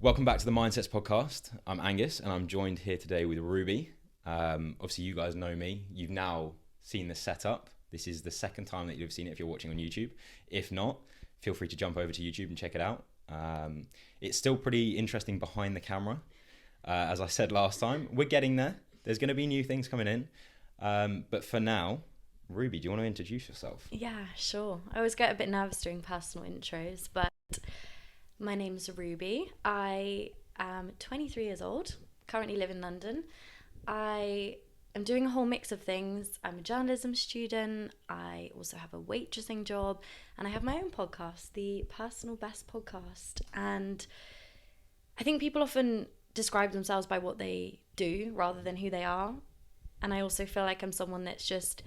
Welcome back to the Mindsets podcast. I'm Angus and I'm joined here today with Ruby. Obviously you guys know me. You've now seen the setup. This is the second time that you've seen it if you're watching on YouTube. If not, feel free to jump over to YouTube and check it out. It's still pretty interesting behind the camera. As I said last time, we're getting there. There's going to be new things coming in. But for now, Ruby, do you want to introduce yourself? Yeah, sure. I always get a bit nervous doing personal intros, but my name's Ruby. I am 23 years old, currently live in London. I am doing a whole mix of things. I'm a journalism student. I also have a waitressing job, and I have my own podcast, the Personal Best Podcast. And I think people often describe themselves by what they do rather than who they are. And I also feel like I'm someone that's just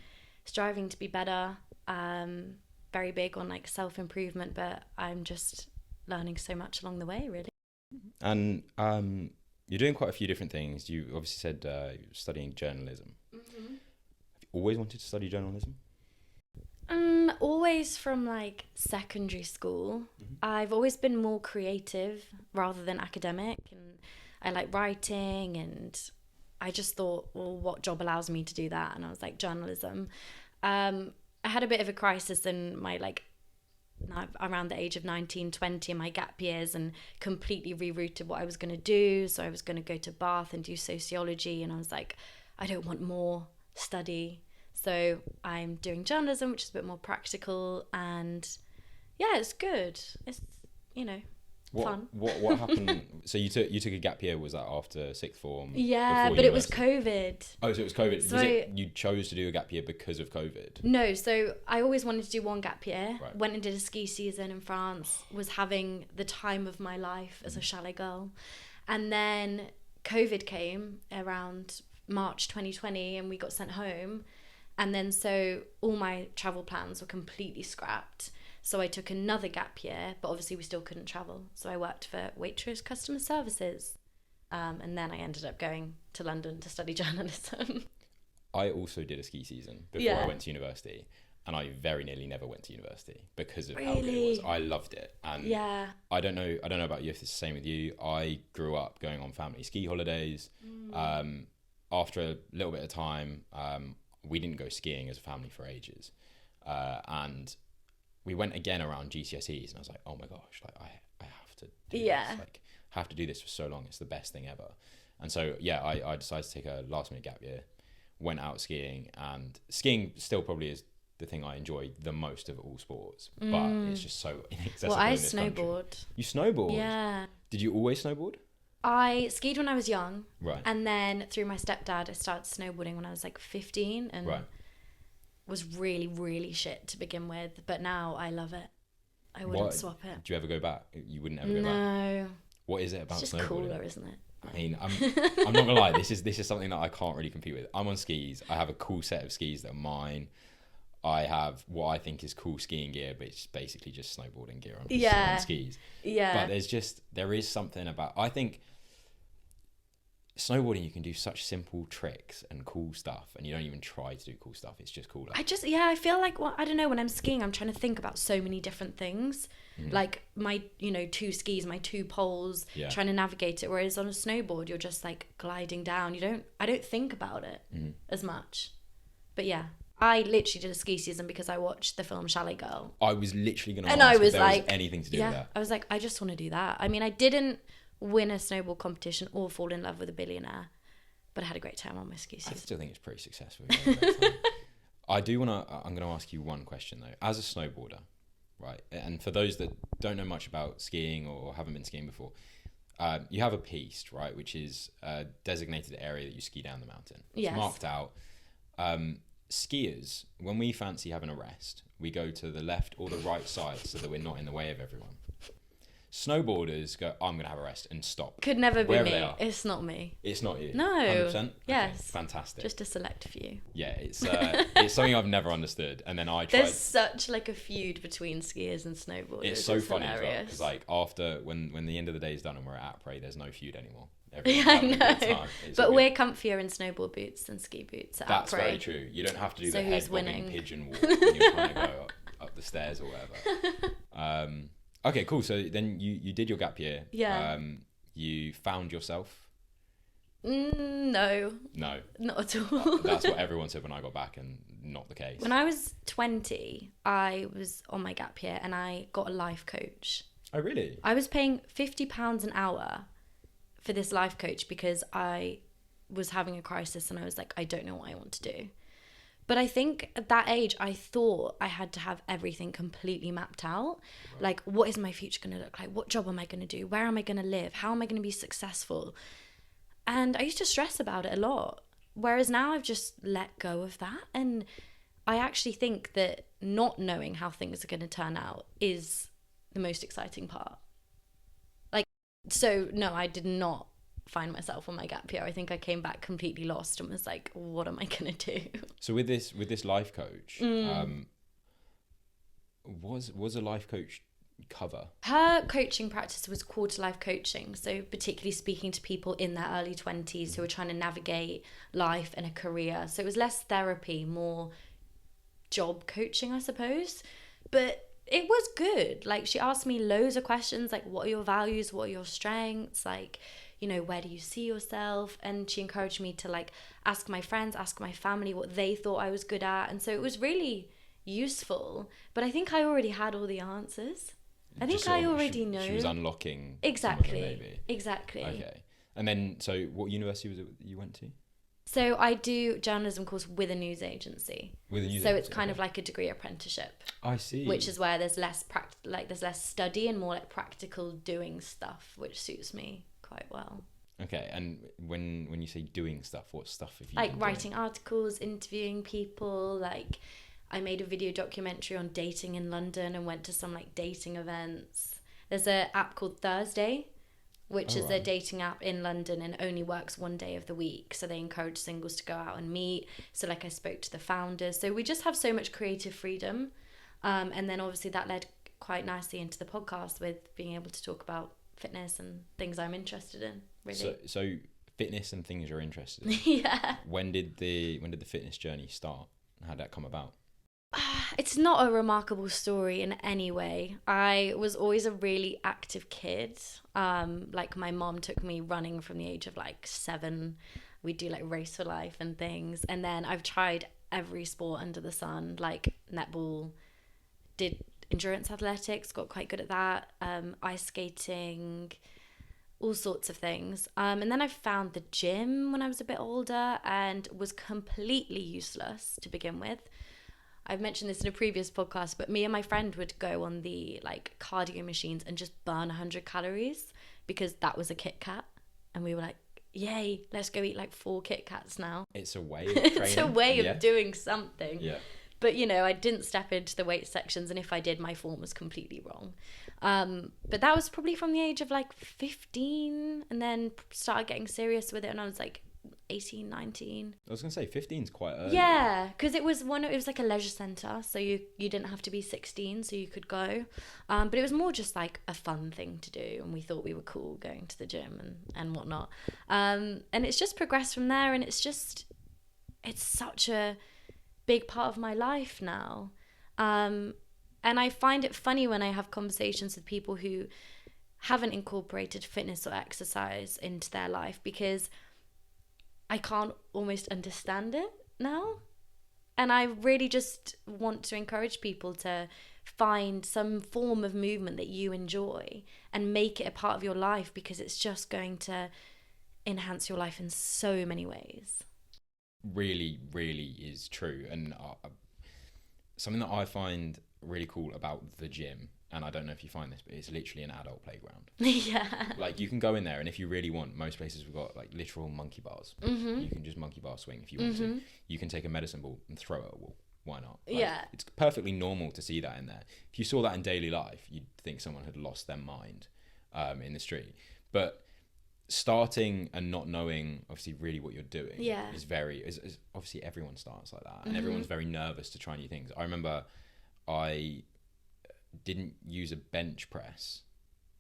striving to be better, very big on like self-improvement, but I'm just learning so much along the way, really. And you're doing quite a few different things. You obviously said you're studying journalism. Mm-hmm. Have you always wanted to study journalism? Always from like secondary school. Mm-hmm. I've always been more creative rather than academic, and I like writing, and I just thought, well, what job allows me to do that? And I was like, journalism. I had a bit of a crisis in my around the age of 19, 20 in my gap years, and completely rerouted what I was going to do. So I was going to go to Bath and do sociology, and I was like, I don't want more study. So I'm doing journalism, which is a bit more practical, and yeah, it's good. It's, fun. What happened? So you took a gap year, was that after sixth form? Yeah, but it was COVID. Oh, so it was COVID. So was it you chose to do a gap year because of COVID? No, so I always wanted to do one gap year. Right. Went and did a ski season in France, was having the time of my life as a chalet girl. And then COVID came around March 2020 and we got sent home. And then so all my travel plans were completely scrapped. So I took another gap year, but obviously we still couldn't travel. So I worked for Waitrose Customer Services. And then I ended up going to London to study journalism. I also did a ski season before I went to university. And I very nearly never went to university because of how good it was. I loved it. And I don't know about you if it's the same with you. I grew up going on family ski holidays. After a little bit of time, we didn't go skiing as a family for ages. And we went again around GCSEs, and I was like, oh my gosh, like I have to do this. Like, have to do this for so long. It's the best thing ever. And so, I decided to take a last minute gap year, went out skiing, and skiing still probably is the thing I enjoy the most of all sports, but it's just so inaccessible. Well, I in this snowboard. Country. You snowboard? Yeah. Did you always snowboard? I skied when I was young. Right. And then through my stepdad, I started snowboarding when I was like 15, and was really, really shit to begin with. But now I love it. I wouldn't swap it. Do you ever go back? You wouldn't ever go back? No. What is it about snowboarding? It's just cooler, isn't it? I mean, I'm not gonna lie. This is something that I can't really compete with. I'm on skis. I have a cool set of skis that are mine. I have what I think is cool skiing gear, but it's basically just snowboarding gear on skis. Yeah. But there is something about, I think snowboarding, you can do such simple tricks and cool stuff, and you don't even try to do cool stuff. It's just cooler. I feel like, I don't know, when I'm skiing, I'm trying to think about so many different things. Like my, two skis, my two poles, trying to navigate it. Whereas on a snowboard, you're just like gliding down. I don't think about it as much. But yeah, I literally did a ski season because I watched the film Chalet Girl. I was literally going to ask if there was anything to do with that. I was like, I just want to do that. I mean, I didn't win a snowboard competition or fall in love with a billionaire, but I had a great time on my ski season. I still think it's pretty successful. I'm going to ask you one question though. As a snowboarder, right, and for those that don't know much about skiing or haven't been skiing before, you have a piste, right, which is a designated area that you ski down the mountain. It's marked out. Skiers, when we fancy having a rest, we go to the left or the right side so that we're not in the way of everyone. Snowboarders go, I'm going to have a rest, and stop. Could never be me. It's not me. It's not you? No. 100%? Yes. Okay, fantastic. Just a select few. Yeah, it's something I've never understood. And then I tried... There's such like a feud between skiers and snowboarders. It's so funny hilarious. As well, because like after, when the end of the day is done and we're at Après, there's no feud anymore. I know. But we're comfier in snowboard boots than ski boots at That's Après. very true. You don't have to do the who's head winning? Pigeon walk when you're trying to go up the stairs or whatever. Okay, cool. So then you did your gap year. Yeah. you found yourself? No, not at all. That's what everyone said when I got back, and not the case. When I was 20, I was on my gap year and I got a life coach. Oh, really? I was paying £50 an hour for this life coach because I was having a crisis and I was like, I don't know what I want to do. But I think at that age, I thought I had to have everything completely mapped out. Right. Like, what is my future going to look like? What job am I going to do? Where am I going to live? How am I going to be successful? And I used to stress about it a lot. Whereas now I've just let go of that. And I actually think that not knowing how things are going to turn out is the most exciting part. Like, so no, I did not find myself on my gap year. I think I came back completely lost and was like, what am I gonna do? So with this life coach, was a life coach cover? Her coaching practice was quarter life coaching, so particularly speaking to people in their early 20s who are trying to navigate life and a career. So it was less therapy, more job coaching, I suppose. But it was good. Like, she asked me loads of questions, like, what are your values, what are your strengths, like, you know, where do you see yourself? And she encouraged me to like ask my friends, ask my family what they thought I was good at. And so it was really useful. But I think I already had all the answers. I think I already know. She was unlocking. Exactly. Maybe. Exactly. Okay. And then, so what university was it you went to? So I do journalism course with a news agency. With a news so agency, it's kind of like a degree apprenticeship. I see. Which is where there's less there's less study and more like practical doing stuff, which suits me quite well. Okay, and when you say doing stuff, what stuff have you like been writing doing? articles, interviewing people, like I made a video documentary on dating in London and went to some like dating events. There's an app called Thursday, which is a dating app in London and only works one day of the week. So they encourage singles to go out and meet. So like I spoke to the founders. So we just have so much creative freedom. And then obviously that led quite nicely into the podcast with being able to talk about fitness and things I'm interested in, really. So fitness and things you're interested in. Yeah. When did the fitness journey start? How did that come about? It's not a remarkable story in any way. I was always a really active kid. Like my mom took me running from the age of like 7. We'd do like Race for Life and things. And then I've tried every sport under the sun, like netball, did endurance athletics, got quite good at that, ice skating, all sorts of things. And then I found the gym when I was a bit older and was completely useless to begin with. I've mentioned this in a previous podcast, but me and my friend would go on the like cardio machines and just burn 100 calories because that was a Kit Kat. And we were like, yay, let's go eat like 4 Kit Kats now. It's a way of training. It's a way of doing something. Yeah. But, you know, I didn't step into the weight sections, and if I did, my form was completely wrong. But that was probably from the age of like 15, and then started getting serious with it when I was like 18, 19. I was going to say 15's quite early. Yeah, because it was like a leisure centre, so you didn't have to be 16, so you could go. But it was more just like a fun thing to do, and we thought we were cool going to the gym and whatnot. And it's just progressed from there, and it's such a big part of my life now. And I find it funny when I have conversations with people who haven't incorporated fitness or exercise into their life, because I can't almost understand it now. And I really just want to encourage people to find some form of movement that you enjoy and make it a part of your life, because it's just going to enhance your life in so many ways. Really, really is true. And something that I find really cool about the gym, and I don't know if you find this, but it's literally an adult playground. Yeah. Like, you can go in there, and if you really want, most places we've got like literal monkey bars. Mm-hmm. You can just monkey bar swing if you want to. You can take a medicine ball and throw it at a wall. Why not? Like, yeah. It's perfectly normal to see that in there. If you saw that in daily life, you'd think someone had lost their mind in the street. But starting and not knowing obviously really what you're doing is obviously everyone starts like that, and everyone's very nervous to try new things. I remember I didn't use a bench press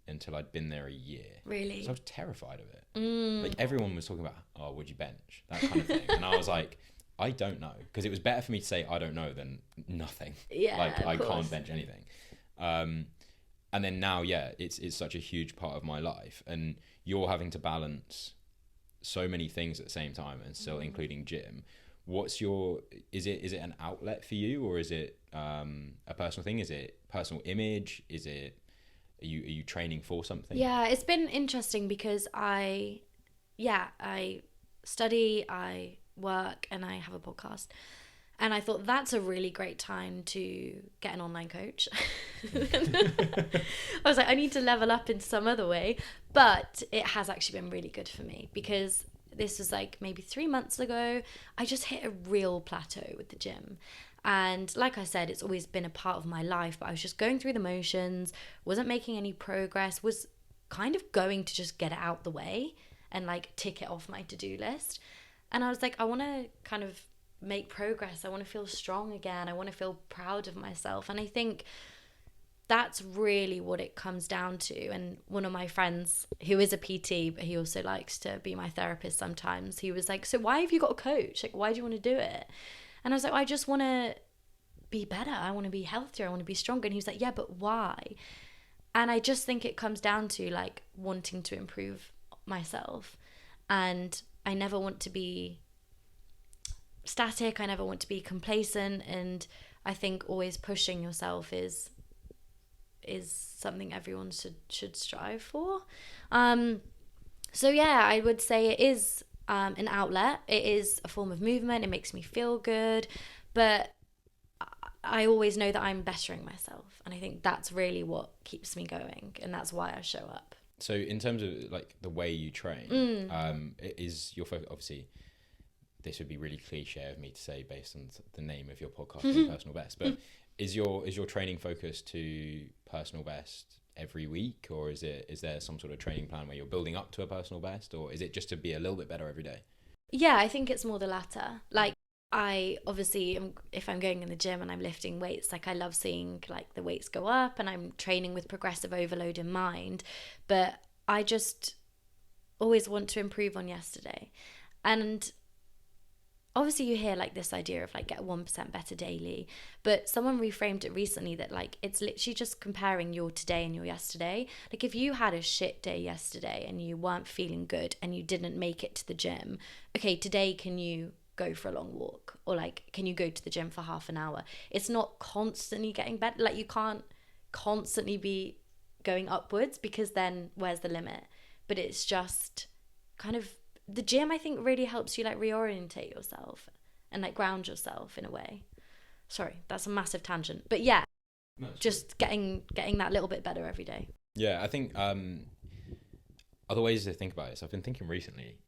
until I'd been there a year. Really? So I was terrified of it. Like, everyone was talking about, oh, would you bench? That kind of thing. And I was like, I don't know, because it was better for me to say I don't know than nothing. Yeah, like, I course. can't bench anything. And then now, it's such a huge part of my life, and you're having to balance so many things at the same time, and still including gym. Is it an outlet for you, or is it a personal thing? Is it personal image? Are you training for something? Yeah, it's been interesting because I study, I work, and I have a podcast. And I thought that's a really great time to get an online coach. I was like, I need to level up in some other way. But it has actually been really good for me, because this was like maybe 3 months ago. I just hit a real plateau with the gym. And like I said, it's always been a part of my life, but I was just going through the motions, wasn't making any progress, was kind of going to just get it out the way and like tick it off my to-do list. And I was like, I want to kind of make progress. I want to feel strong again. I want to feel proud of myself. And I think that's really what it comes down to. And one of my friends who is a PT, but he also likes to be my therapist sometimes, he was like, so why have you got a coach? Like, why do you want to do it? And I was like, I just want to be better. I want to be healthier. I want to be stronger. And he was like, yeah, but why? And I just think it comes down to like wanting to improve myself. And I never want to be static. I never want to be complacent. And I think always pushing yourself is something everyone should strive for. So yeah, I would say it is an outlet. It is a form of movement. It makes me feel good, but I always know that I'm bettering myself, and I think that's really what keeps me going, and that's why I show up. So in terms of like the way you train, is your focus, obviously this would be really cliche of me to say based on the name of your podcast, Personal Best, but is your training focused to personal best every week, or is there some sort of training plan where you're building up to a personal best, or is it just to be a little bit better every day? Yeah, I think it's more the latter. Like, I obviously if I'm going in the gym and I'm lifting weights, like I love seeing like the weights go up, and I'm training with progressive overload in mind, but I just always want to improve on yesterday. And obviously you hear like this idea of like get 1% better daily, but someone reframed it recently that like it's literally just comparing your today and your yesterday. Like if you had a shit day yesterday and you weren't feeling good and you didn't make it to the gym, okay, today can you go for a long walk, or like can you go to the gym for half an hour? It's not constantly getting better. Like you can't constantly be going upwards, because then where's the limit? But it's just kind of, the gym I think really helps you like reorientate yourself and like ground yourself in a way. Sorry, that's a massive tangent, but yeah, just getting that little bit better every day. Yeah, I think other ways to think about it. So I've been thinking recently,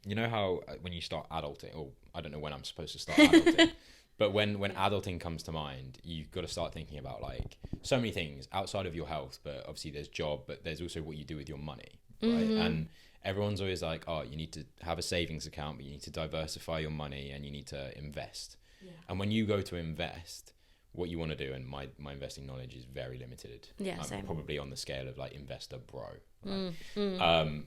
you know how when you start adulting, or I don't know when I'm supposed to start adulting, but when adulting comes to mind, you've got to start thinking about like so many things outside of your health. But obviously there's job, but there's also what you do with your money, right? And everyone's always like, oh, you need to have a savings account, but you need to diversify your money and you need to invest. Yeah. And when you go to invest, what you want to do, and my investing knowledge is very limited. Yeah, I'm same. Probably on the scale of like investor bro. Right?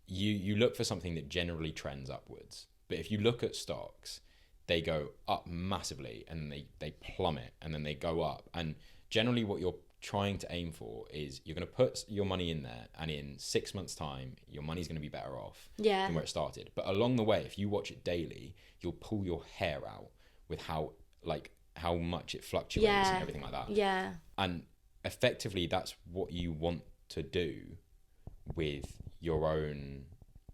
You look for something that generally trends upwards. But if you look at stocks, they go up massively and they plummet and then they go up. And generally what you're trying to aim for is you're going to put your money in there, and in 6 months time your money's going to be better off than where it started. But along the way, if you watch it daily, you'll pull your hair out with how much it fluctuates and everything like that. And effectively that's what you want to do with your own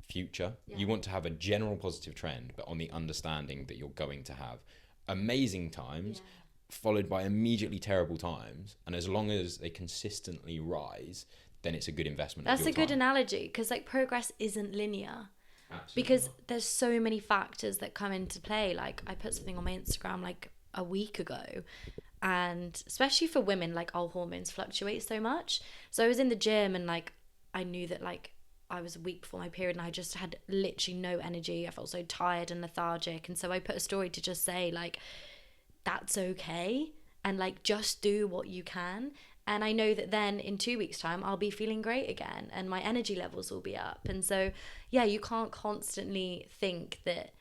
future. You want to have a general positive trend, but on the understanding that you're going to have amazing times followed by immediately terrible times, and as long as they consistently rise, then it's a good investment. That's a good analogy, because like progress isn't linear. Absolutely. Because there's so many factors that come into play. Like I put something on my Instagram like a week ago, and especially for women, like our hormones fluctuate so much. So I was in the gym and like I knew that like I was a week before my period and I just had literally no energy. I felt so tired and lethargic, and so I put a story to just say like that's okay, and like just do what you can. And I know that then in 2 weeks time I'll be feeling great again and my energy levels will be up. And so yeah, you can't constantly think that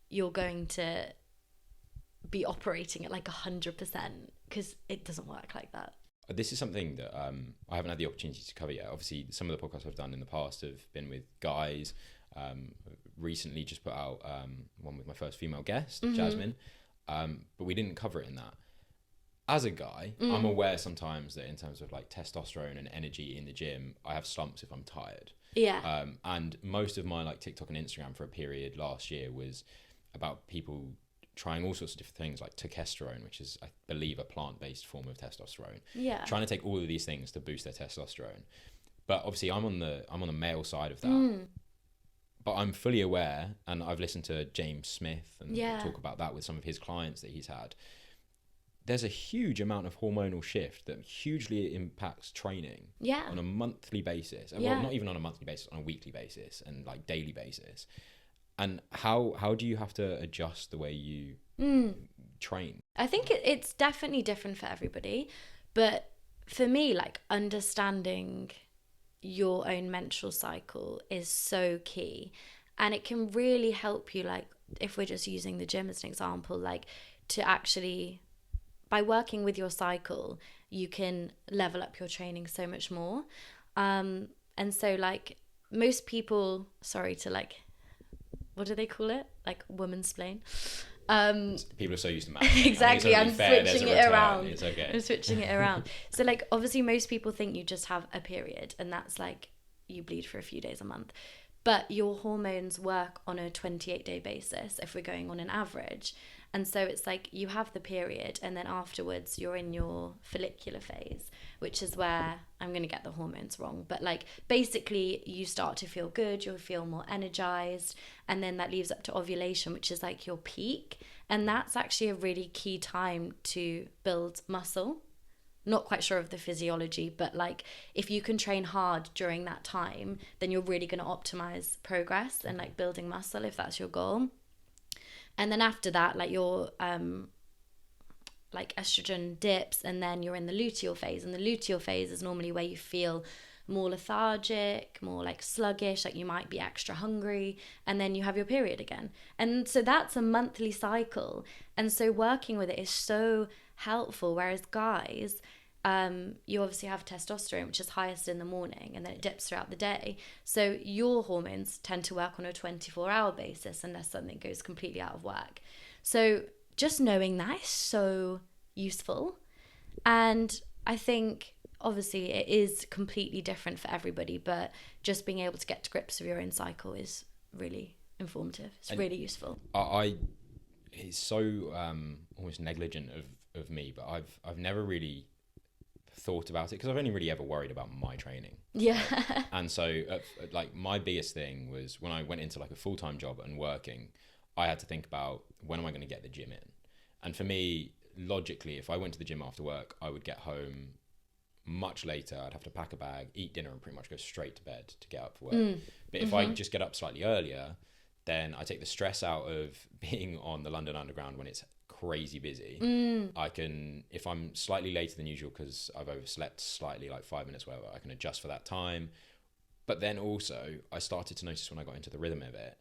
you're going to be operating at like 100%, because it doesn't work like that. this is something that I haven't had the opportunity to cover yet. Obviously, some of the podcasts I've done in the past have been with guys. Recently just put out one with my first female guest, Jasmine, but we didn't cover it in that. As a guy, I'm aware sometimes that in terms of like testosterone and energy in the gym, I have slumps if I'm tired. Yeah. And most of my like TikTok and Instagram for a period last year was about people trying all sorts of different things like testosterone, which is, I believe, a plant-based form of testosterone. Yeah. Trying to take all of these things to boost their testosterone. But obviously I'm on the male side of that. But I'm fully aware, and I've listened to James Smith and talk about that with some of his clients that he's had. There's a huge amount of hormonal shift that hugely impacts training on a monthly basis. Well, not even on a monthly basis, on a weekly basis and like daily basis. And how do you have to adjust the way you train? I think it's definitely different for everybody. But for me, like understanding your own menstrual cycle is so key. And it can really help you, like if we're just using the gym as an example, like to actually... by working with your cycle, you can level up your training so much more. And so like most people, sorry to like, what do they call it? Like womansplain. People are so used to math. Exactly. I'm switching it around. It's okay. I'm switching it around. So like obviously most people think you just have a period and that's like you bleed for a few days a month. But your hormones work on a 28-day basis if we're going on an average. And so it's like you have the period and then afterwards you're in your follicular phase, which is where I'm going to get the hormones wrong. But like basically you start to feel good, you'll feel more energized. And then that leaves up to ovulation, which is like your peak. And that's actually a really key time to build muscle. Not quite sure of the physiology, but like if you can train hard during that time, then you're really going to optimize progress and like building muscle if that's your goal. And then after that, like your like estrogen dips and then you're in the luteal phase. And the luteal phase is normally where you feel more lethargic, more like sluggish, like you might be extra hungry, and then you have your period again. And so that's a monthly cycle. And so working with it is so helpful. Whereas guys, you obviously have testosterone, which is highest in the morning, and then it dips throughout the day. So your hormones tend to work on a 24-hour basis unless something goes completely out of whack. So just knowing that is so useful. And I think obviously it is completely different for everybody, but just being able to get to grips with your own cycle is really informative. It's really useful. It's so almost negligent of me, but I've never really thought about it because I've only really ever worried about my training. Yeah. Right? And so like my biggest thing was when I went into like a full-time job and working, I had to think about when am I going to get the gym in? And for me, logically, if I went to the gym after work, I would get home much later. I'd have to pack a bag, eat dinner, and pretty much go straight to bed to get up for work. But if I just get up slightly earlier, then I take the stress out of being on the London Underground when it's crazy busy. I can, if I'm slightly later than usual because I've overslept slightly, like 5 minutes, whatever, I can adjust for that time. But then also, I started to notice when I got into the rhythm of it,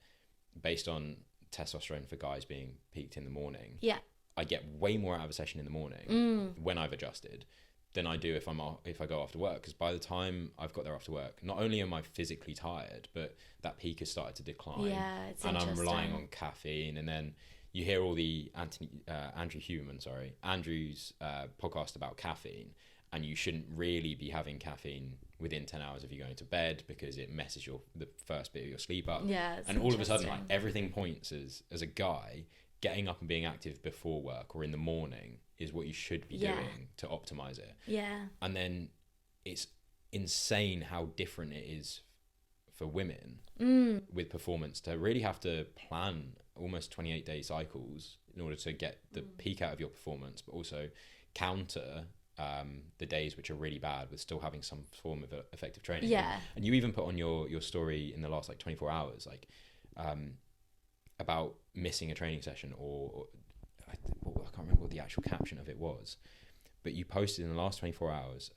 based on testosterone for guys being peaked in the morning, I get way more out of a session in the morning when I've adjusted than I do if I go after work. Because by the time I've got there after work, not only am I physically tired, but that peak has started to decline. Yeah, it's and interesting. I'm relying on caffeine. And then you hear all the Andrew's podcast about caffeine, and you shouldn't really be having caffeine within 10 hours if you're going to bed because it messes the first bit of your sleep up. Yeah, and all of a sudden, like everything points as a guy, getting up and being active before work or in the morning is what you should be doing to optimize it. Yeah. And then it's insane how different it is for women with performance to really have to plan almost 28-day cycles in order to get the peak out of your performance, but also counter the days which are really bad with still having some form of effective training. Yeah. And you even put on your story in the last like 24 hours, like about missing a training session or I can't remember what the actual caption of it was, but you posted in the last 24 hours.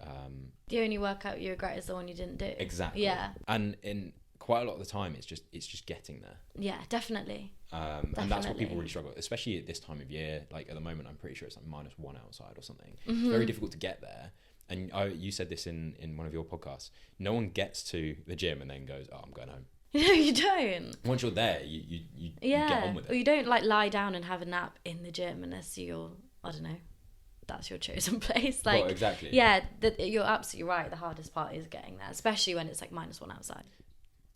The only workout you regret is the one you didn't do. Exactly. Yeah. And in quite a lot of the time, it's just getting there. Yeah, definitely. And that's what people really struggle with, especially at this time of year. Like at the moment, I'm pretty sure it's like -1 outside or something. It's very difficult to get there. and you said this in one of your podcasts, no one gets to the gym and then goes, oh, I'm going home. No, you don't. Once you're there, you get on with it. Or you don't like lie down and have a nap in the gym unless you're, I don't know, that's your chosen place. Like, well, exactly. Yeah, you're absolutely right. The hardest part is getting there, especially when it's like -1 outside.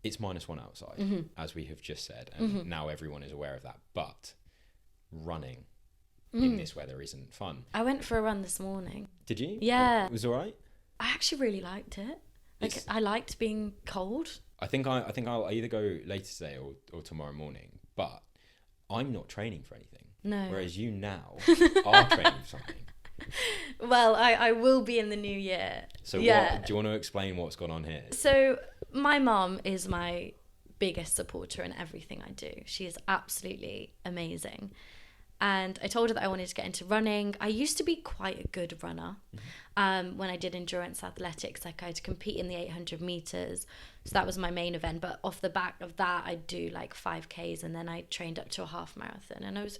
It's -1 outside, as we have just said, and now everyone is aware of that. But running in this weather isn't fun. I went for a run this morning. Did you? Yeah. It was all right? I actually really liked it. Like, I liked being cold. I think I'll either go later today or tomorrow morning, but I'm not training for anything. No. Whereas you now are training for something. Well, I will be in the new year. So do you want to explain what's gone on here? So my mum is my biggest supporter in everything I do. She is absolutely amazing. And I told her that I wanted to get into running. I used to be quite a good runner when I did endurance athletics. Like, I'd compete in the 800 meters. So that was my main event. But off the back of that, I'd do like 5Ks, and then I trained up to a half marathon. And I was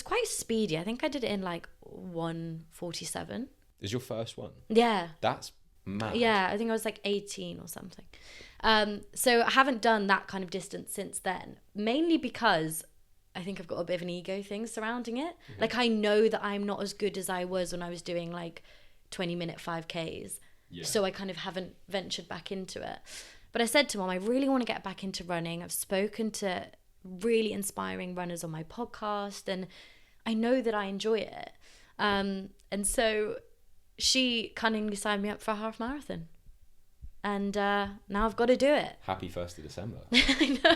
quite speedy. I think I did it in like 1:47. Is your first one? Yeah. That's mad. Yeah, I think I was like 18 or something. So I haven't done that kind of distance since then, mainly because I think I've got a bit of an ego thing surrounding it. Like, I know that I'm not as good as I was when I was doing like 20-minute 5Ks. Yeah. So I kind of haven't ventured back into it. But I said to Mum, I really want to get back into running. I've spoken to really inspiring runners on my podcast, and I know that I enjoy it. And so she cunningly signed me up for a half marathon. And now I've got to do it. Happy 1st of December. I know.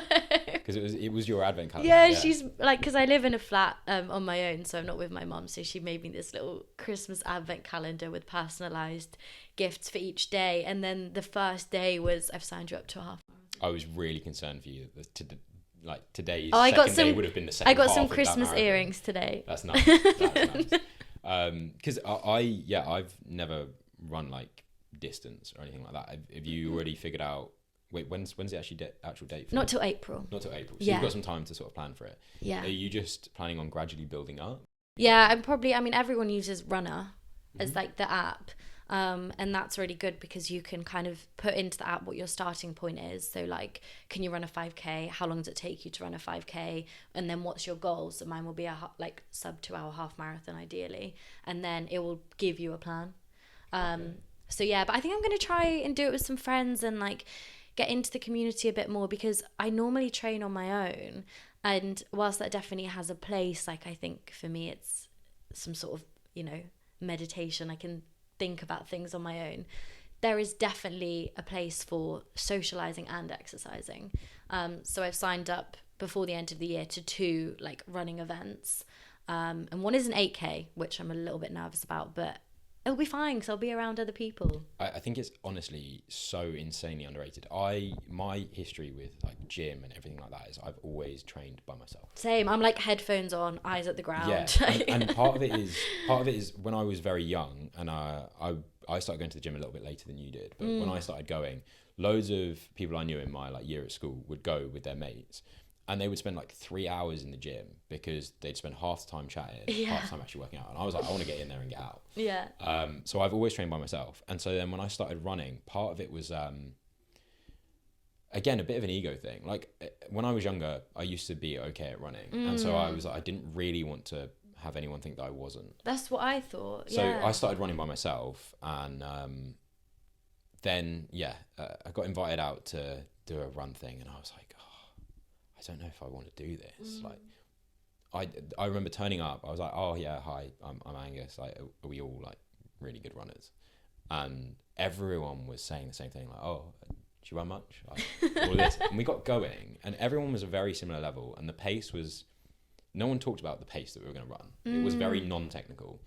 Because it was your advent calendar. Yeah, she's like, because I live in a flat on my own, so I'm not with my mum. So she made me this little Christmas advent calendar with personalised gifts for each day. And then the first day was, I've signed you up to a half marathon. I was really concerned for you. Like, today's day would have been the second I got half some of Christmas that earrings today. That's nice. That's nice. Because I've never run like distance or anything like that. Have you already figured out? Wait, when's the actual date for Not till April. Not till April. So you've got some time to sort of plan for it. Yeah. Are you just planning on gradually building up? Yeah, everyone uses Runner as like the app. And that's really good because you can kind of put into the app what your starting point is. So like, can you run a 5K? How long does it take you to run a 5K? And then what's your goal? So mine will be a like sub 2 hour half marathon ideally. And then it will give you a plan. So yeah, but I think I'm going to try and do it with some friends and like get into the community a bit more, because I normally train on my own. And whilst that definitely has a place, like, I think for me it's some sort of, meditation. I can think about things on my own. There is definitely a place for socializing and exercising. So I've signed up before the end of the year to 2 like running events. And one is an 8K, which I'm a little bit nervous about, but it'll be fine because I'll be around other people. I think it's honestly so insanely underrated. My history with like gym and everything like that is I've always trained by myself. Same. I'm like headphones on, eyes at the ground. Yeah, and part of it is when I was very young, and I started going to the gym a little bit later than you did. But when I started going, loads of people I knew in my like year at school would go with their mates. And they would spend like 3 hours in the gym because they'd spend half the time chatting, half the time actually working out. And I was like, I want to get in there and get out. Yeah. So I've always trained by myself. And so then when I started running, part of it was, again, a bit of an ego thing. Like when I was younger, I used to be okay at running. And so I was like, I didn't really want to have anyone think that I wasn't. That's what I thought. So I started running by myself. And then, I got invited out to do a run thing. And I was like, I don't know if I want to do this. Like, I remember turning up. I was like, "Oh yeah, hi, I'm Angus. Like, are we all like really good runners?" And everyone was saying the same thing. Like, "Oh, do you run much?" Like, all this. And we got going, and everyone was a very similar level. And the pace was, no one talked about the pace that we were going to run. It was very non-technical.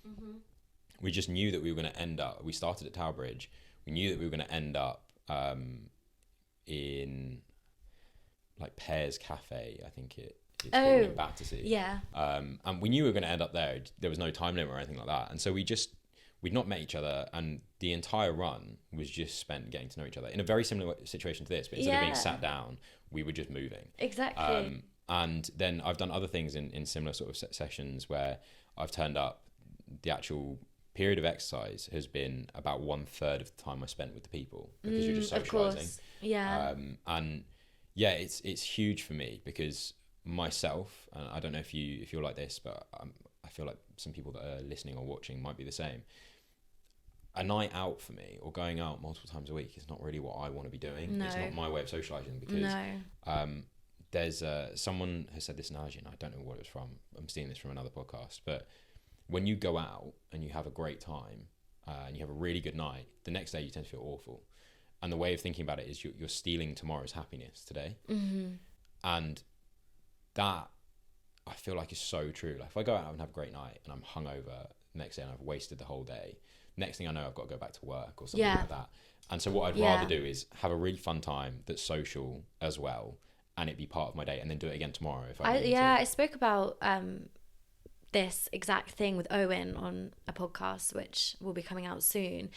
We just knew that we were going to end up. We started at Tower Bridge. We knew that we were going to end up in like Pears Cafe, I think it's called, in Battersea. Yeah. And we knew we were going to end up there. There was no time limit or anything like that. And so we'd not met each other, and the entire run was just spent getting to know each other in a very similar situation to this, but instead of being sat down, we were just moving. Exactly. And then I've done other things in similar sort of sessions where I've turned up, the actual period of exercise has been about 1/3 of the time I spent with the people, because you're just socializing. And yeah, it's huge for me, because myself, and I don't know if you're like this, but I feel like some people that are listening or watching might be the same. A night out for me, or going out multiple times a week, is not really what I want to be doing. No. It's not my way of socializing, because there's someone has said this analogy, and I don't know what it's from. I'm stealing this from another podcast, but when you go out and you have a great time and you have a really good night, the next day you tend to feel awful. And the way of thinking about it is you're stealing tomorrow's happiness today. And that, I feel like, is so true. Like, if I go out and have a great night and I'm hungover the next day and I've wasted the whole day, next thing I know, I've got to go back to work or something like that. And so what I'd rather do is have a really fun time that's social as well, and it be part of my day, and then do it again tomorrow if I need to. I spoke about this exact thing with Owen on a podcast which will be coming out soon,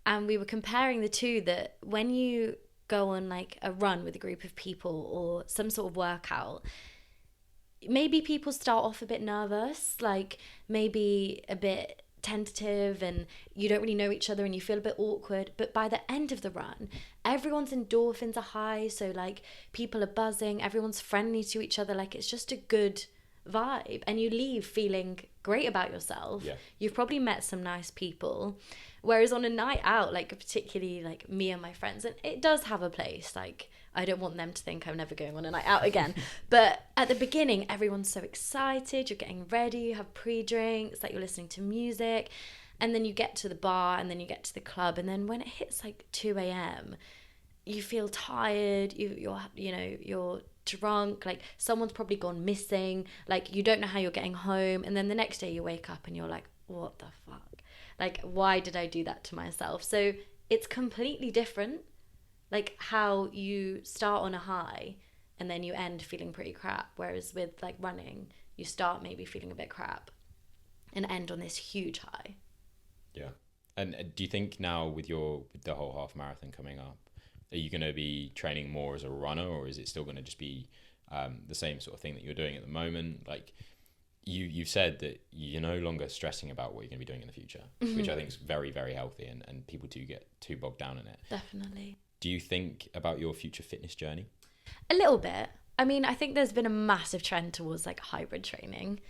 and we were comparing the two, that when you go on like a run with a group of people or some sort of workout, maybe people start off a bit nervous, like maybe a bit tentative, and you don't really know each other and you feel a bit awkward, but by the end of the run everyone's endorphins are high, so like people are buzzing, everyone's friendly to each other, like it's just a good vibe, and you leave feeling great about yourself. You've probably met some nice people, whereas on a night out, like particularly like me and my friends, and it does have a place, like I don't want them to think I'm never going on a night out again, but at the beginning everyone's so excited, you're getting ready, you have pre-drinks, like you're listening to music, and then you get to the bar, and then you get to the club, and then when it hits like 2 a.m. you feel tired, you're drunk, like someone's probably gone missing, like you don't know how you're getting home, and then the next day you wake up and you're like, what the fuck, like why did I do that to myself? So it's completely different, like how you start on a high and then you end feeling pretty crap, whereas with like running, you start maybe feeling a bit crap and end on this huge high. And do you think now with the whole half marathon coming up, are you going to be training more as a runner, or is it still going to just be the same sort of thing that you're doing at the moment? Like you've said that you're no longer stressing about what you're going to be doing in the future, which I think is very, very healthy, and people do get too bogged down in it. Definitely. Do you think about your future fitness journey? A little bit. I mean, I think there's been a massive trend towards like hybrid training,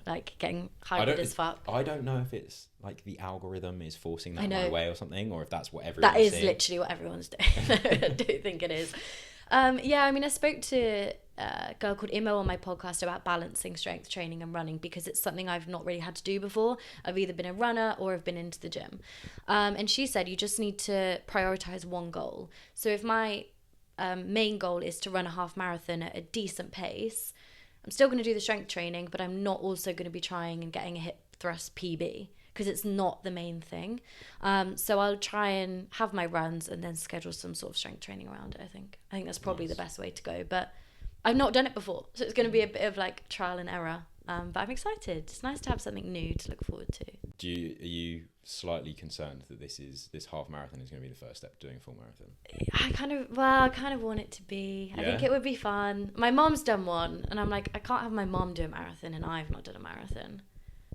like getting hybrid as fuck. I don't know if it's like the algorithm is forcing that my way or something, or if that's what everyone's That is seeing. literally what everyone's doing. I do think it is. I mean, I spoke to a girl called Imo on my podcast about balancing strength training and running, because it's something I've not really had to do before. I've either been a runner or I've been into the gym. And she said you just need to prioritize one goal. So if my main goal is to run a half marathon at a decent pace, I'm still going to do the strength training, but I'm not also going to be trying and getting a hip thrust PB, because it's not the main thing. So I'll try and have my runs and then schedule some sort of strength training around it. I think that's probably the best way to go, but I've not done it before, so it's going to be a bit of like trial and error. But I'm excited. It's nice to have something new to look forward to. Are you slightly concerned that this half marathon is going to be the first step to doing a full marathon? I kind of want it to be. I think it would be fun. My mom's done one, and I'm like, I can't have my mom do a marathon and I've not done a marathon.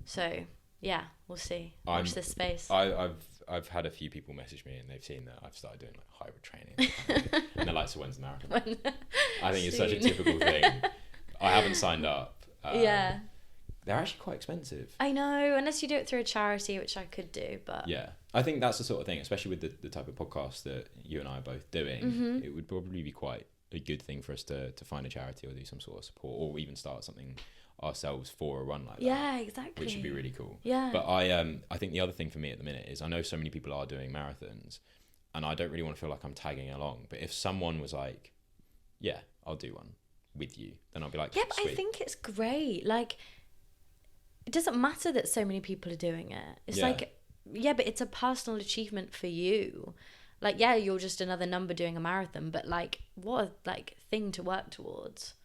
So yeah, we'll see. Watch this space. I've had a few people message me and they've seen that I've started doing like hybrid training, and they're like, so when's the marathon? I think it's such a typical thing. I haven't signed up. They're actually quite expensive. I know, unless you do it through a charity, which I could do, but yeah, I think that's the sort of thing, especially with the type of podcast that you and I are both doing, it would probably be quite a good thing for us to find a charity or do some sort of support, or even start something ourselves for a run like that. Yeah, exactly. Which would be really cool. Yeah. But I think the other thing for me at the minute is I know so many people are doing marathons, and I don't really want to feel like I'm tagging along. But if someone was like, yeah, I'll do one with you, then I'll be like, yeah, but I think it's great. Like, it doesn't matter that so many people are doing it. It's like, yeah, but it's a personal achievement for you. Like, yeah, you're just another number doing a marathon, but like, what a like thing to work towards.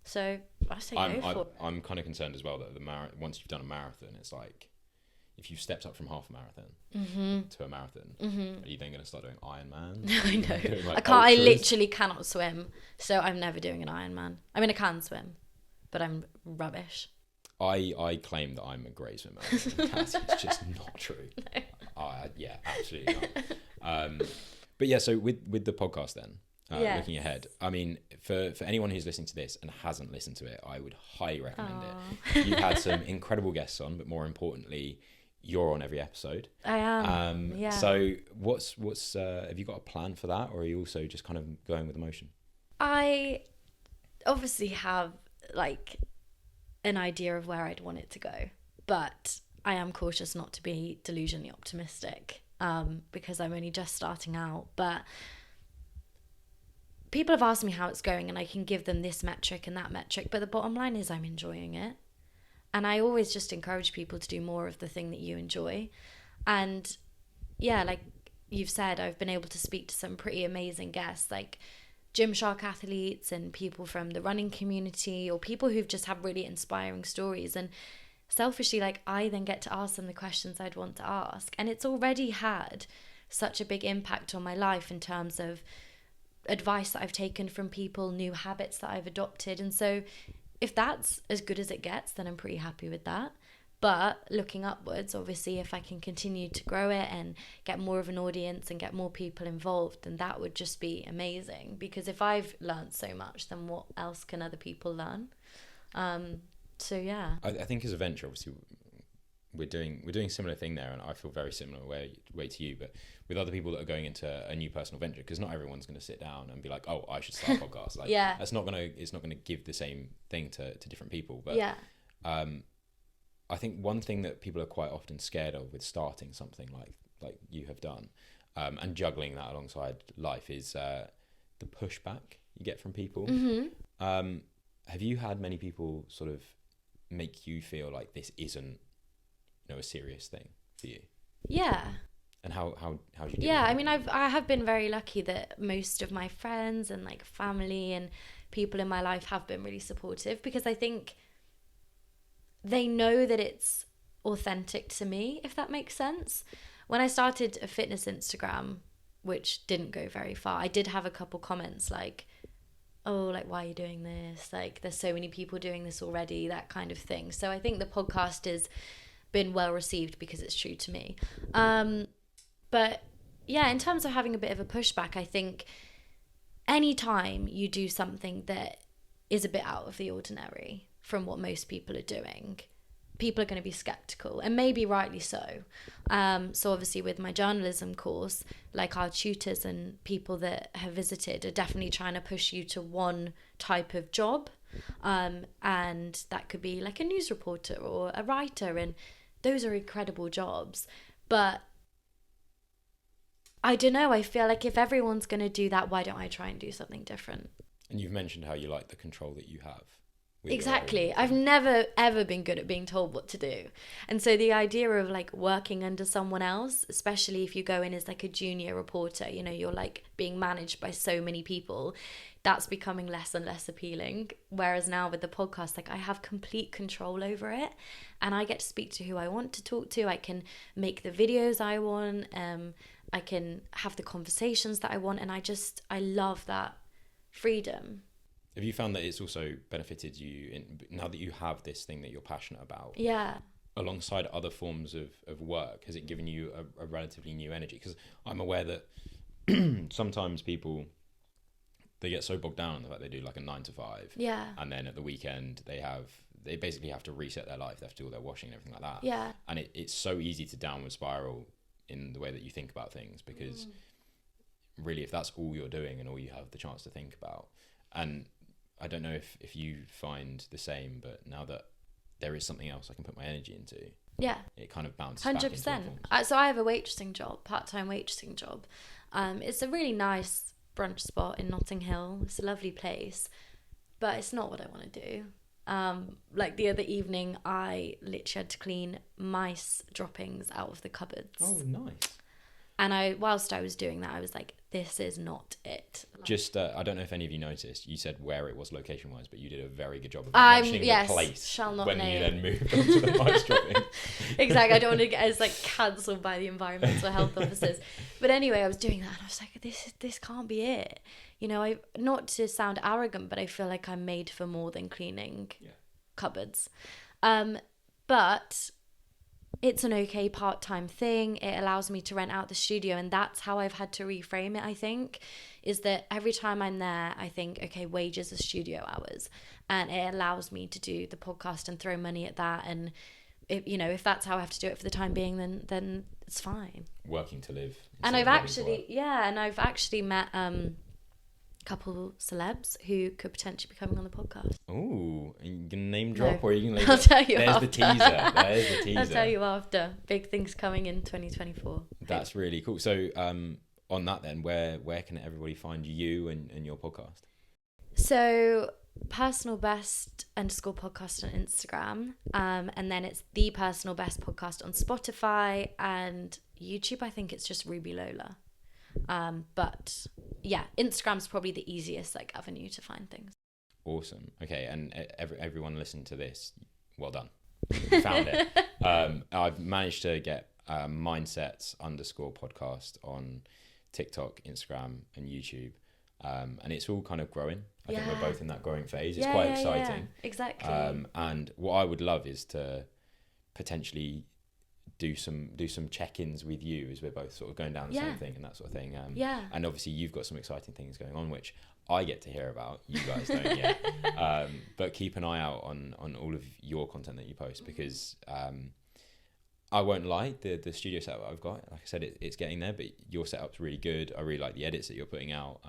So I say go for it. I'm kind of concerned as well that once you've done a marathon, it's like, if you've stepped up from half a marathon to a marathon, are you then going to start doing Ironman? I know. Like I literally cannot swim, so I'm never doing an Ironman. I mean, I can swim, but I'm rubbish. I claim that I'm a great swimmer. That's just not true. No. Yeah, absolutely not. But yeah, so with the podcast then, looking ahead, I mean, for anyone who's listening to this and hasn't listened to it, I would highly recommend it. You've had some incredible guests on, but more importantly, you're on every episode. I am. Yeah. So what's have you got a plan for that, or are you also just kind of going with emotion? I obviously have like an idea of where I'd want it to go, but I am cautious not to be delusionally optimistic, because I'm only just starting out. But people have asked me how it's going, and I can give them this metric and that metric, but the bottom line is I'm enjoying it. And I always just encourage people to do more of the thing that you enjoy. And yeah, like you've said, I've been able to speak to some pretty amazing guests, like Gymshark athletes and people from the running community, or people who've just had really inspiring stories. And selfishly, like, I then get to ask them the questions I'd want to ask. And it's already had such a big impact on my life in terms of advice that I've taken from people, new habits that I've adopted. And so if that's as good as it gets, then I'm pretty happy with that. But looking upwards, obviously, if I can continue to grow it and get more of an audience and get more people involved, then that would just be amazing. Because if I've learned so much, then what else can other people learn? So yeah. I think as a venture, obviously, we're doing a similar thing there, and I feel very similar way to you. But with other people that are going into a new personal venture, because not everyone's going to sit down and be like, "Oh, I should start a podcast." Like, yeah, it's not gonna give the same thing to different people. But yeah. I think one thing that people are quite often scared of with starting something like you have done, and juggling that alongside life is the pushback you get from people. Mm-hmm. Have you had many people sort of make you feel like this isn't, a serious thing for you? Yeah. And how do you do yeah that? I mean, I have been very lucky that most of my friends and like family and people in my life have been really supportive, because I think they know that it's authentic to me, if that makes sense. When I started a fitness Instagram, which didn't go very far, I did have a couple comments like, "Oh, like, why are you doing this? Like, there's so many people doing this already," that kind of thing. So I think the podcast has been well received because it's true to me. But yeah, in terms of having a bit of a pushback, I think anytime you do something that is a bit out of the ordinary from what most people are doing, people are going to be skeptical, and maybe rightly so. So obviously with my journalism course, like our tutors and people that have visited are definitely trying to push you to one type of job. And that could be like a news reporter or a writer, and those are incredible jobs. But I don't know, I feel like if everyone's going to do that, why don't I try and do something different? And you've mentioned how you like the control that you have. Exactly. I've never ever been good at being told what to do. And so the idea of like working under someone else, especially if you go in as like a junior reporter, you're like being managed by so many people, that's becoming less and less appealing. Whereas now with the podcast, like, I have complete control over it, and I get to speak to who I want to talk to. I can make the videos I want. I can have the conversations that I want. And I love that freedom. Have you found that it's also benefited you now that you have this thing that you're passionate about? Yeah. Alongside other forms of work, has it given you a relatively new energy? Because I'm aware that sometimes people, they get so bogged down in the fact they do like a 9 to 5. Yeah. And then at the weekend they basically have to reset their life. They have to do all their washing and everything like that. Yeah. And it's so easy to downward spiral in the way that you think about things, because really, if that's all you're doing and all you have the chance to think about, and I don't know if you find the same, but now that there is something else I can put my energy into, yeah, it kind of bounces 100%. Back into So I have a waitressing job, part-time waitressing job. It's a really nice brunch spot in Notting Hill. It's a lovely place, but it's not what I want to do. Like the other evening, I literally had to clean mice droppings out of the cupboards. Oh, nice. And whilst I was doing that, I was like, this is not it. Just, I don't know if any of you noticed, you said where it was location-wise, but you did a very good job of mentioning the place shall not when name. You then moved on to the mice dropping. Exactly, I don't want to get as like cancelled by the environmental health officers. But anyway, I was doing that, and I was like, this can't be it. I not to sound arrogant, but I feel like I'm made for more than cleaning cupboards. But it's an okay part-time thing. It allows me to rent out the studio, and that's how I've had to reframe it, I think, is that every time I'm there, I think, okay, wages are studio hours, and it allows me to do the podcast and throw money at that. And if that's how I have to do it for the time being, then it's fine. Working to live. And I've actually met couple celebs who could potentially be coming on the podcast. Oh, are you gonna name drop, or are you gonna? I'll tell you There's after. The teaser. There's the teaser. I'll tell you after. Big things coming in 2024. That's really cool. So, on that then, where can everybody find you and your podcast? So, personal best _ podcast on Instagram, and then it's the personal best podcast on Spotify and YouTube. I think it's just Ruby Lola. But yeah, Instagram's probably the easiest avenue to find things. Awesome. Okay, and everyone listen to this. Well done. You found it. I've managed to get Mindsets _ podcast on TikTok, Instagram, and YouTube, and it's all kind of growing. I think we're both in that growing phase. It's quite exciting. Yeah, exactly. And what I would love is to potentially do some check-ins with you as we're both sort of going down the same thing and that sort of thing. And obviously you've got some exciting things going on, which I get to hear about. You guys don't yet. But keep an eye out on all of your content that you post, because I won't lie, the studio setup I've got, like I said, it's getting there, but your setup's really good. I really like the edits that you're putting out.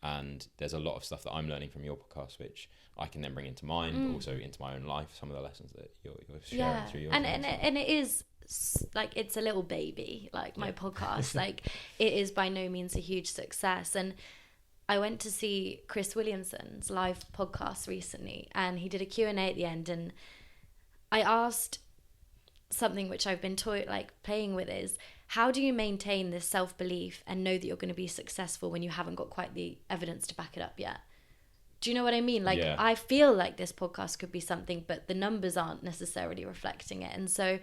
And there's a lot of stuff that I'm learning from your podcast, which I can then bring into mine, but also into my own life. Some of the lessons that you're sharing through your and it is it's a little baby, my podcast. It is by no means a huge success. And I went to see Chris Williamson's live podcast recently, and he did a Q&A at the end, and I asked something which I've been playing with is, how do you maintain this self-belief and know that you're going to be successful when you haven't got quite the evidence to back it up yet? Do you know what I mean? I feel like this podcast could be something, but the numbers aren't necessarily reflecting it. And so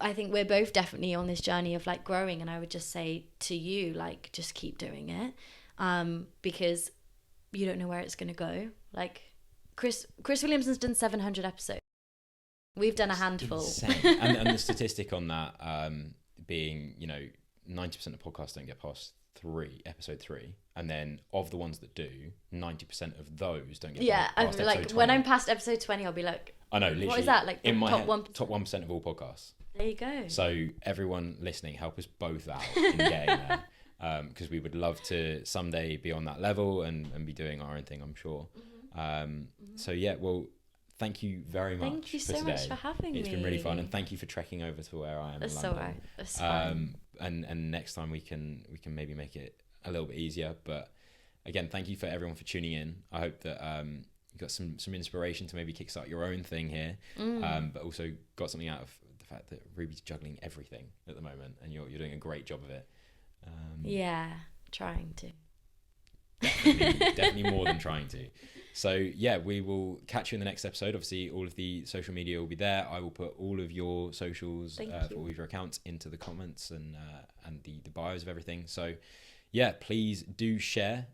I think we're both definitely on this journey of growing. And I would just say to you, just keep doing it, because you don't know where it's going to go. Chris Williamson's done 700 episodes. We've done a handful. and the statistic on that being, 90% of podcasts don't get past episode 3, and then of the ones that do, 90% of those don't get past episode 20. When I'm past episode 20, I'll be I know, literally, what is that, in my top head, 1%? Top 1% of all podcasts. There you go. So everyone listening, help us both out in getting there, because we would love to someday be on that level and be doing our own thing, I'm sure. So yeah, well, thank you very much. Thank you so much for having me. It's been really fun, and thank you for trekking over to where I am. That's in London. alright. That's fine. And next time we can maybe make it a little bit easier. But again, thank you for everyone for tuning in. I hope that you got some inspiration to maybe kickstart your own thing here, but also got something out of the fact that Ruby's juggling everything at the moment, and you're doing a great job of it. Yeah, trying to. Definitely more than trying to. So yeah, we will catch you in the next episode. Obviously, all of the social media will be there. I will put all of your socials for all of your accounts into the comments and the bios of everything. So yeah, please do share,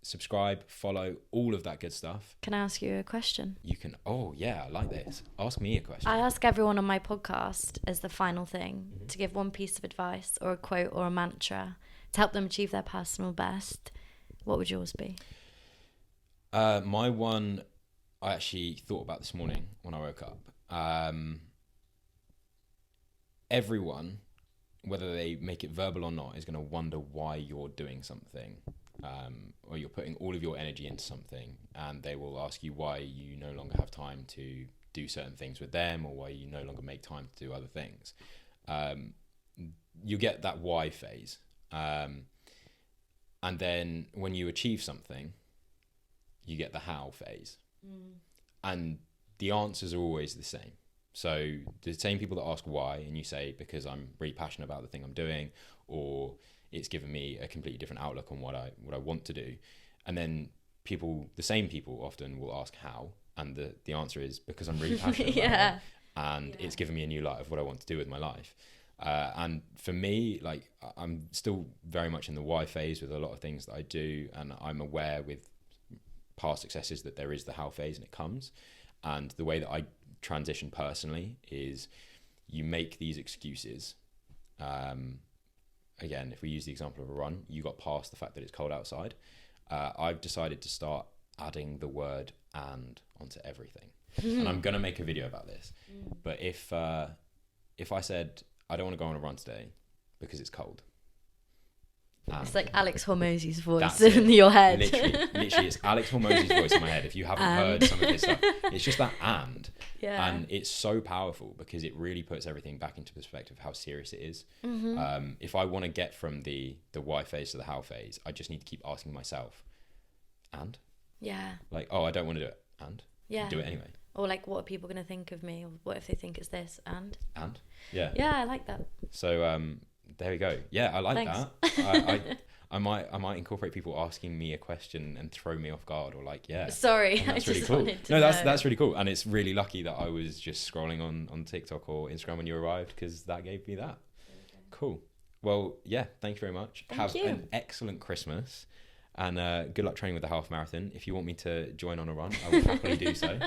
subscribe, follow, all of that good stuff. Can I ask you a question? You can. Oh yeah, I like this. Ask me a question. I ask everyone on my podcast as the final thing to give one piece of advice or a quote or a mantra to help them achieve their personal best. What would yours be? My one, I actually thought about this morning when I woke up. Everyone, whether they make it verbal or not, is going to wonder why you're doing something, or you're putting all of your energy into something, and they will ask you why you no longer have time to do certain things with them, or why you no longer make time to do other things. You get that why phase. And then when you achieve something, you get the how phase. And the answers are always the same. So the same people that ask why, and you say, because I'm really passionate about the thing I'm doing, or it's given me a completely different outlook on what I want to do. And then the same people often will ask how, and the answer is because I'm really passionate about it, and it's given me a new light of what I want to do with my life. And for me, I'm still very much in the why phase with a lot of things that I do, and I'm aware with past successes that there is the how phase, and it comes. And the way that I transition personally is you make these excuses. Again, if we use the example of a run, you got past the fact that it's cold outside. I've decided to start adding the word "and" onto everything. And I'm going to make a video about this. But if I said, I don't want to go on a run today because it's cold. It's like Alex Hormozy's voice in your head. Literally, it's Alex Hormozy's voice in my head. If you haven't heard some of his stuff, it's just that "and." Yeah. And it's so powerful because it really puts everything back into perspective of how serious it is. If I want to get from the why phase to the how phase, I just need to keep asking myself, and? Yeah. Like, oh, I don't want to do it, and? Yeah. Do it anyway. Or like, what are people going to think of me? Or what if they think it's this, and? And? Yeah. Yeah, I like that. So, there we go. Yeah, I like that. I might incorporate people asking me a question and throw me off guard, or like, yeah. Sorry, that's I really just cool. wanted to No, know. that's really cool, and it's really lucky that I was just scrolling on TikTok or Instagram when you arrived, because that gave me that. Cool. Well, yeah. Thank you very much. Have an excellent Christmas, and good luck training with the half marathon. If you want me to join on a run, I will happily do so.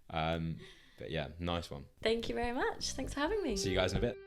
But yeah, nice one. Thank you very much. Thanks for having me. See you guys in a bit.